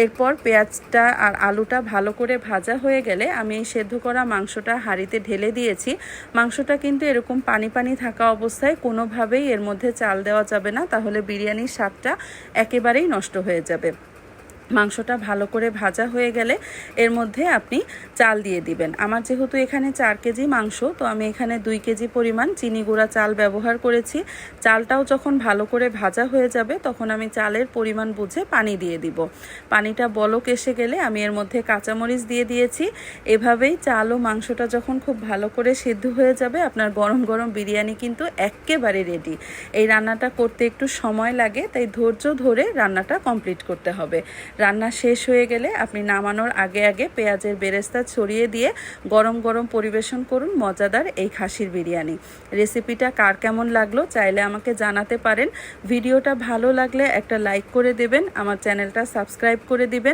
এরপর পেঁয়াজটা আর আলুটা ভালো করে ভাজা হয়ে গেলে আমি এই সেদ্ধ করা মাংসটা হাঁড়িতে ঢেলে দিয়েছি। মাংসটা কিন্তু এরকম পানি পানি থাকা অবস্থায় কোনোভাবেই এর মধ্যে চাল দেওয়া যাবে না, তাহলে বিরিয়ানির স্বাদটা একেবারেই নষ্ট হয়ে যাবে। মাংসটা ভালো করে ভাজা হয়ে গেলে এর মধ্যে আপনি চাল দিয়ে দিবেন। আমার যেহেতু এখানে 4 কেজি মাংস, তো আমি এখানে 2 কেজি পরিমাণ চিনি গুঁড়া চাল ব্যবহার করেছি। চালটাও যখন ভালো করে ভাজা হয়ে যাবে তখন আমি চালের পরিমাণ বুঝে পানি দিয়ে দিব। পানিটা বলক এসে গেলে আমি এর মধ্যে কাঁচামরিচ দিয়ে দিয়েছি। এভাবেই চাল ও মাংসটা যখন খুব ভালো করে সিদ্ধ হয়ে যাবে, আপনার গরম গরম বিরিয়ানি কিন্তু একেবারে রেডি। এই রান্নাটা করতে একটু সময় লাগে, তাই ধৈর্য ধরে রান্নাটা কমপ্লিট করতে হবে। রান্না শেষ হয়ে গেলে আপনি নামানোর আগে আগে পেঁয়াজের বেরেস্তা ছড়িয়ে দিয়ে গরম গরম পরিবেশন করুন মজাদার এই খাসির বিরিয়ানি। রেসিপিটা কার কেমন লাগলো চাইলে আমাকে জানাতে পারেন। ভিডিওটা ভালো লাগলে একটা লাইক করে দেবেন, আমার চ্যানেলটা সাবস্ক্রাইব করে দিবেন।